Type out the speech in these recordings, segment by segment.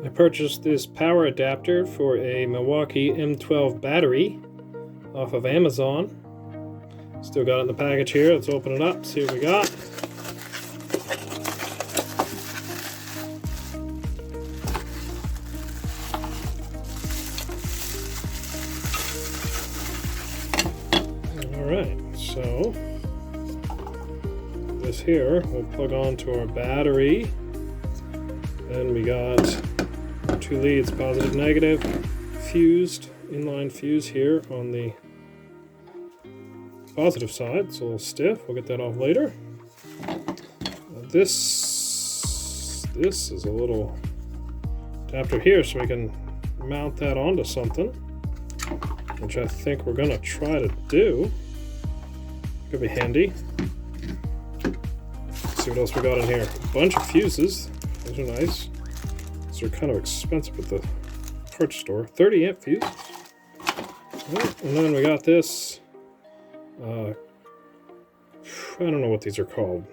I purchased this power adapter for a Milwaukee M12 battery off of Amazon. Still got it in the package here. Let's open it up, see what we got. Alright, so this here will plug onto our battery. Then we got 2 leads, positive, negative, fused, inline fuse here on the positive side. It's a little stiff. We'll get that off later. This is a little adapter here, so we can mount that onto something, which I think we're gonna try to do. Could be handy. Let's see what else we got in here. A bunch of fuses. Those are nice. These are kind of expensive at the parts store. 30 amp fuses. Right, and then we got this. I don't know what these are called.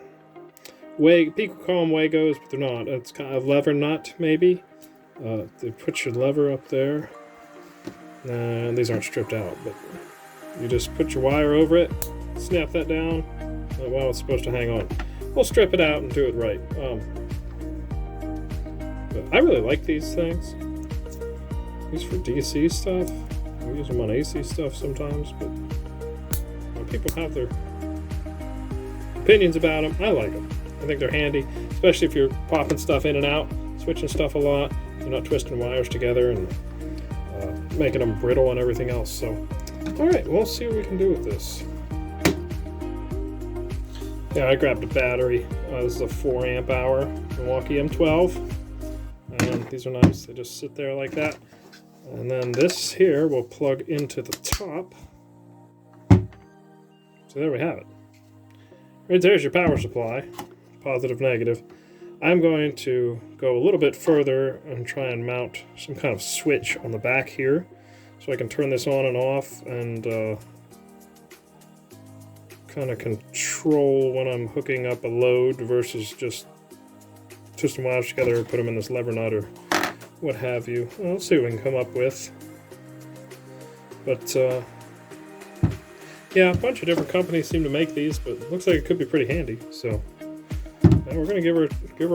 People call them Wagos, but they're not. It's kind of a lever nut, maybe. They put your lever up there. Nah, these aren't stripped out, but you just put your wire over it, snap that down. Well, it's supposed to hang on. We'll strip it out and do it right. But I really like these things. These for DC stuff. I use them on AC stuff sometimes, but people have their opinions about them. I like them. I think they're handy, especially if you're popping stuff in and out, switching stuff a lot. You're not twisting wires together and making them brittle and everything else. So, all right, we'll see what we can do with this. Yeah, I grabbed a battery. This is a 4 amp hour Milwaukee M12. And these are nice. They just sit there like that. And then this here will plug into the top. So there we have it. Right there's your power supply, positive, negative. I'm going to go a little bit further and try and mount some kind of switch on the back here, so I can turn this on and off and kind of control when I'm hooking up a load versus just twisting wires together or put them in this lever nut or what have you. Well, let's see what we can come up with. But yeah, a bunch of different companies seem to make these, but it looks like it could be pretty handy. So yeah, we're gonna give her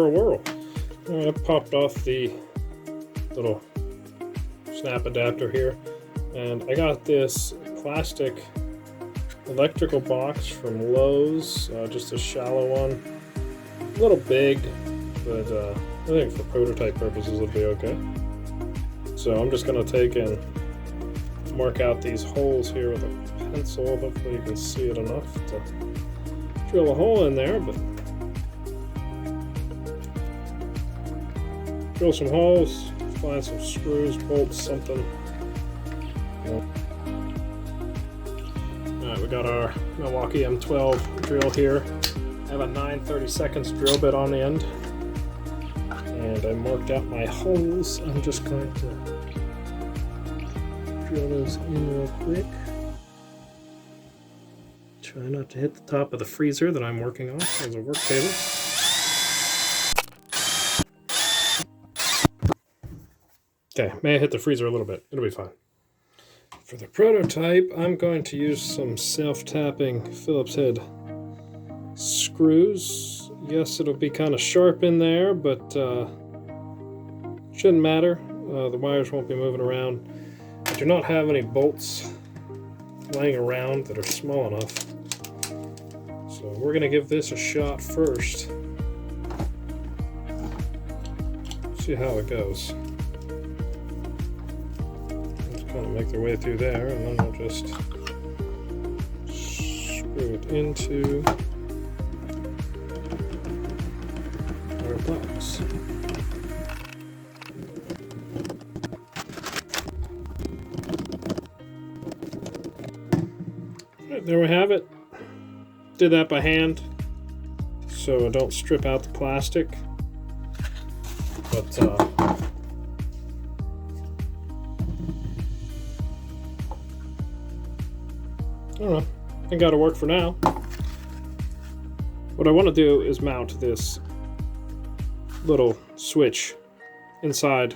a whirl. I popped off the little snap adapter here, and I got this plastic electrical box from Lowe's, just a shallow one, a little big, but I think for prototype purposes it'll be okay. So I'm just gonna take and mark out these holes here with a pencil. Hopefully you can see it enough to drill a hole in there, but drill some holes, find some screws, bolts, something. Alright, we got our Milwaukee M12 drill here. I have a 9/32 drill bit on the end, and I marked out my holes. I'm just going to drill those in real quick. Try not to hit the top of the freezer that I'm working on as a work table. Okay, may I hit the freezer a little bit. It'll be fine. For the prototype, I'm going to use some self-tapping Phillips head screws. Yes, it'll be kind of sharp in there, but shouldn't matter. The wires won't be moving around. I do not have any bolts laying around that are small enough. So we're going to give this a shot first. See how it goes. Just kind of make their way through there, and then we'll just screw it into our box. There we have it. Did that by hand, so I don't strip out the plastic. But I don't know. I think that'll work for now. What I want to do is mount this little switch inside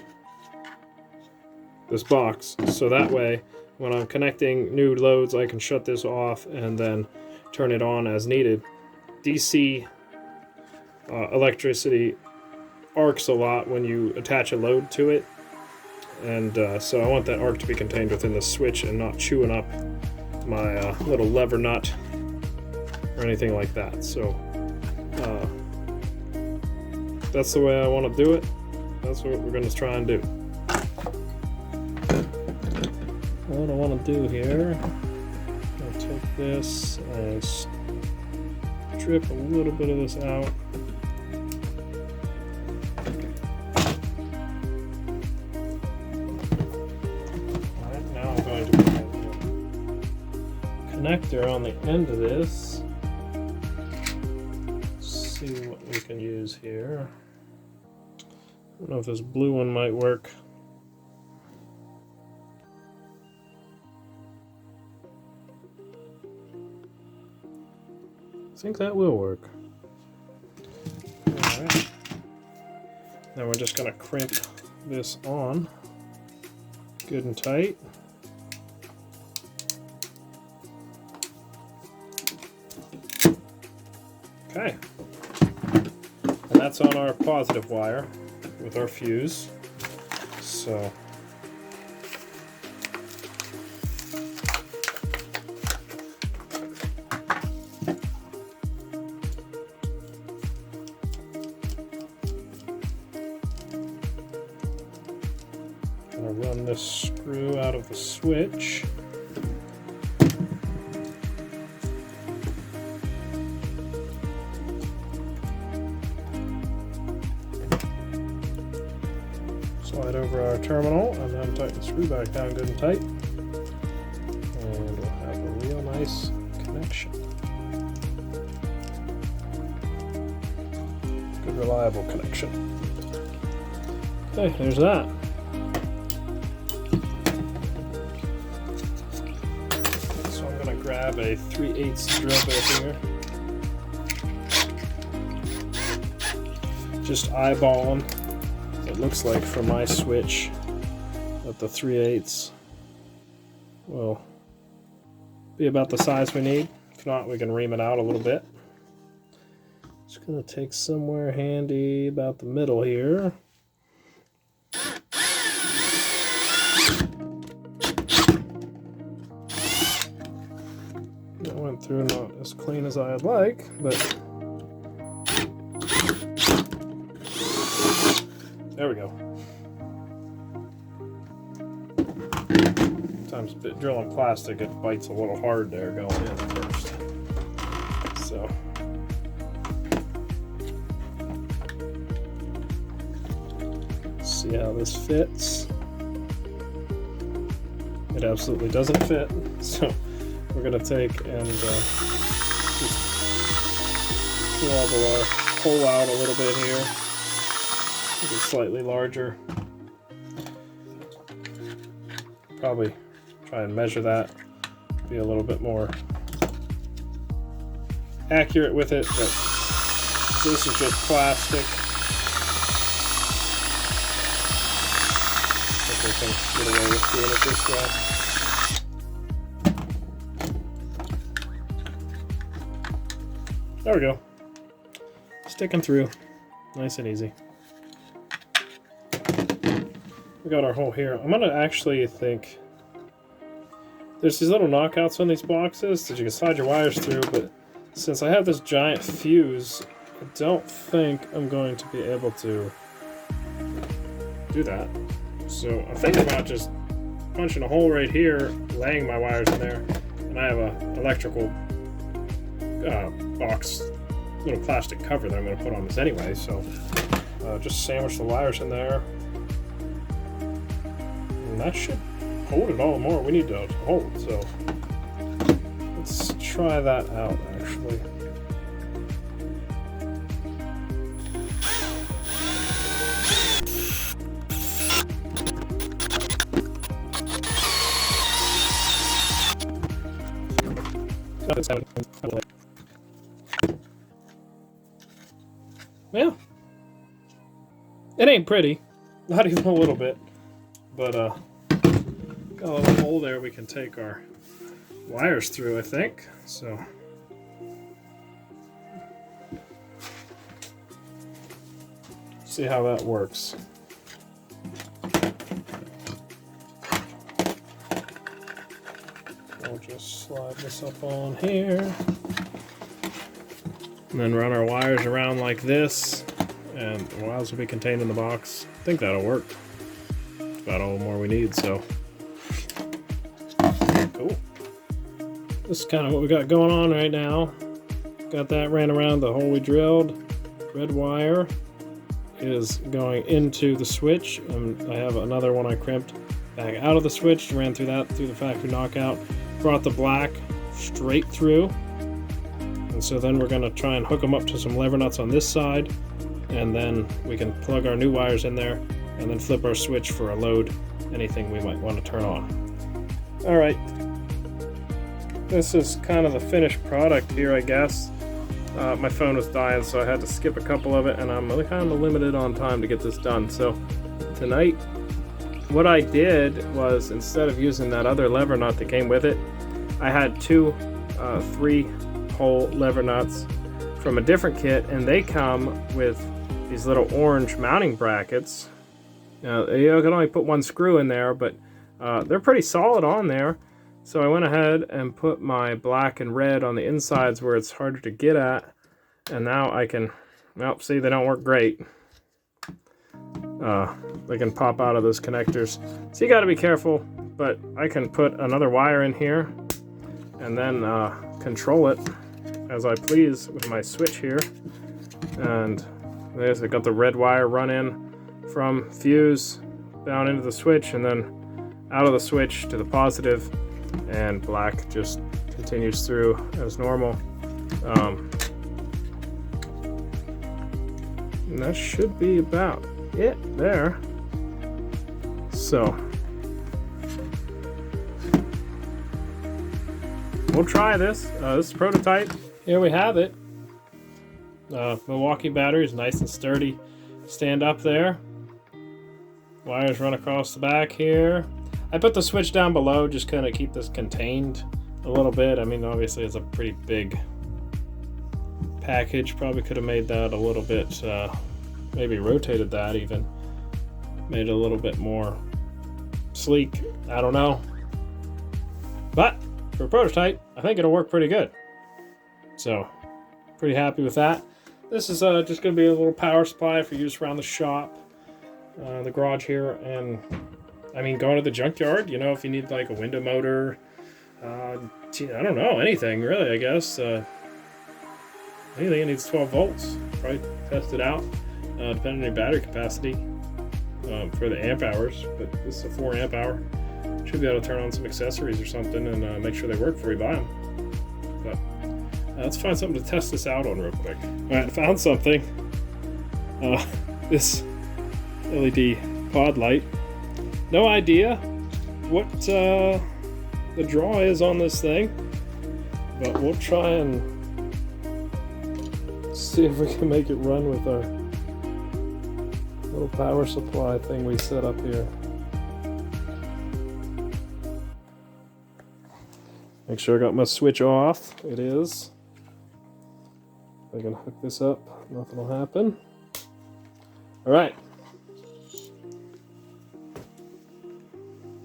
this box. So that way, when I'm connecting new loads, I can shut this off and then turn it on as needed. DC electricity arcs a lot when you attach a load to it, and so I want that arc to be contained within the switch and not chewing up my little lever nut or anything like that. So that's the way I want to do it. That's what we're going to try and do. What I want to do here, I'll take this and strip a little bit of this out. Alright, now I'm going to put a connector on the end of this. Let's see what we can use here. I don't know if this blue one might work. I think that will work. Alright. Then we're just going to crimp this on good and tight. Okay. And that's on our positive wire with our fuse. So run this screw out of the switch. Slide over our terminal and then tighten the screw back down good and tight. And we'll have a real nice connection. Good reliable connection. Okay, there's that. Grab a 3/8 drill bit here. Just eyeballing. It looks like for my switch that the 3/8 will be about the size we need. If not, we can ream it out a little bit. Just gonna take somewhere handy about the middle here. That went through not as clean as I'd like, but there we go. Sometimes drilling plastic, it bites a little hard there going in first. So let's see how this fits. It absolutely doesn't fit, so we're going to take and just pull our hole out a little bit here. Make it slightly larger. Probably try and measure that. Be a little bit more accurate with it, but this is just plastic. I think we can get away with doing it this way. There we go. Sticking through. Nice and easy. We got our hole here. I'm going to actually think... There's these little knockouts on these boxes that you can slide your wires through, but since I have this giant fuse, I don't think I'm going to be able to do that. So I'm thinking about just punching a hole right here, laying my wires in there, and I have an electrical box, little plastic cover that I'm going to put on this anyway, so just sandwich the wires in there, and that should hold it all the more we need to hold. So let's try that out actually. Yeah, it ain't pretty, not even a little bit, but got a little hole there we can take our wires through, I think. So see how that works. We'll just slide this up on here and then run our wires around like this, and the wires will be contained in the box. I think that'll work. It's about all the more we need, so cool. This is kind of what we got going on right now. Got that ran around the hole we drilled. Red wire is going into the switch, and I have another one I crimped back out of the switch, ran through that through the factory knockout, brought the black straight through, and so then we're going to try and hook them up to some lever nuts on this side, and then we can plug our new wires in there and then flip our switch for a load, anything we might want to turn on. Alright, this is kind of the finished product here, I guess. My phone was dying, so I had to skip a couple of it, and I'm kind of limited on time to get this done. So tonight, what I did was, instead of using that other lever nut that came with it, I had two 3-hole lever nuts from a different kit, and they come with these little orange mounting brackets. Now, you can only put one screw in there, but they're pretty solid on there. So I went ahead and put my black and red on the insides where it's harder to get at, and now I can, well, see, they don't work great. They can pop out of those connectors, so you got to be careful. But I can put another wire in here and then control it as I please with my switch here. And there's, I got the red wire run in from fuse down into the switch, and then out of the switch to the positive, and black just continues through as normal. And that should be about it there. So we'll try this. This is prototype. Here we have it. Milwaukee batteries, nice and sturdy. Stand up there. Wires run across the back here. I put the switch down below, just kind of keep this contained a little bit. I mean, obviously it's a pretty big package. Probably could have made that a little bit, maybe rotated that even. Made it a little bit more sleek. I don't know. But for a prototype, I think it'll work pretty good. So, pretty happy with that. This is just going to be a little power supply for use around the shop, the garage here, and I mean, going to the junkyard, you know, if you need like a window motor, I don't know, anything really, I guess. Anything that needs 12 volts, probably test it out, depending on your battery capacity for the amp hours. But this is a 4 amp hour. Should be able to turn on some accessories or something and make sure they work before you buy them. But let's find something to test this out on real quick. All right, I found something. This LED pod light. No idea what the draw is on this thing, but we'll try and see if we can make it run with our little power supply thing we set up here. Make sure I got my switch off. It is. If I can hook this up, nothing will happen. All right.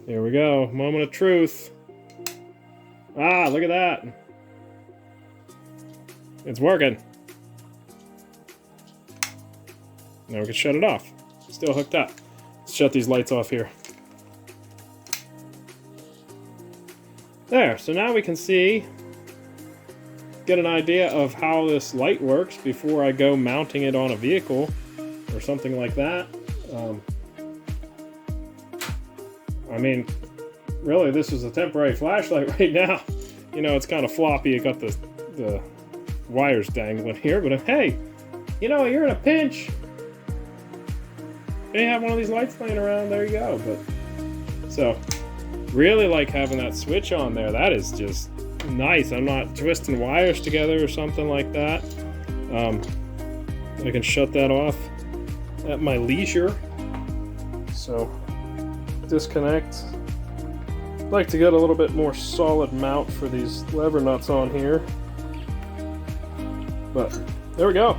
Here we go, moment of truth. Ah, look at that. It's working. Now we can shut it off. Still hooked up. Let's shut these lights off here. There, so now we can see, get an idea of how this light works before I go mounting it on a vehicle or something like that. I mean, really, this is a temporary flashlight right now. You know, it's kind of floppy. You got the wires dangling here, but hey, you know, you're in a pinch. They have one of these lights laying around. There you go. But so, really like having that switch on there. That is just nice. I'm not twisting wires together or something like that. I can shut that off at my leisure. So disconnect I'd like to get a little bit more solid mount for these lever nuts on here. But there we go.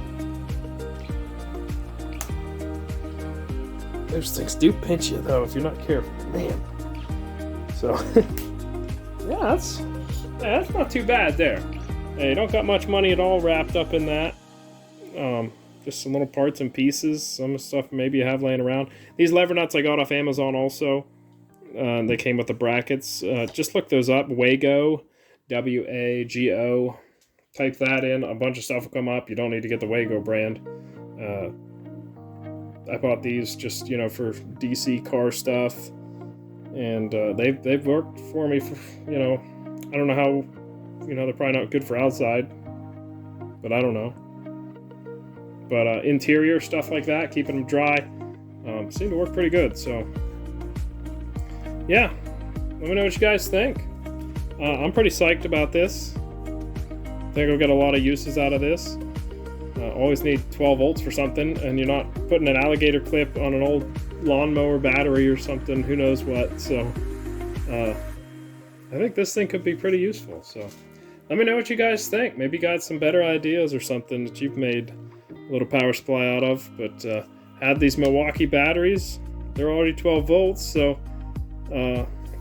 Those things do pinch you though if you're not careful, man. So yeah, that's not too bad there. Hey, you don't got much money at all wrapped up in that. Just some little parts and pieces, some stuff maybe you have laying around. These lever nuts I got off Amazon also. They came with the brackets. Just look those up. Wago, W-A-G-O. Type that in. A bunch of stuff will come up. You don't need to get the Wago brand. I bought these just, you know, for DC car stuff. And they've worked for me for, you know, I don't know how, you know, they're probably not good for outside. But I don't know. But interior stuff like that, keeping them dry, seem to work pretty good. So yeah, let me know what you guys think. I'm pretty psyched about this. I think I'll get a lot of uses out of this. Always need 12 volts for something, and you're not putting an alligator clip on an old lawnmower battery or something, who knows what. So I think this thing could be pretty useful. So let me know what you guys think. Maybe you got some better ideas or something that you've made a little power supply out of. But had these Milwaukee batteries, they're already 12 volts, so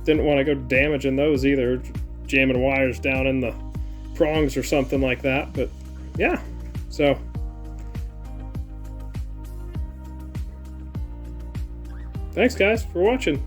didn't want to go damaging those either, jamming wires down in the prongs or something like that. But yeah, so thanks guys for watching.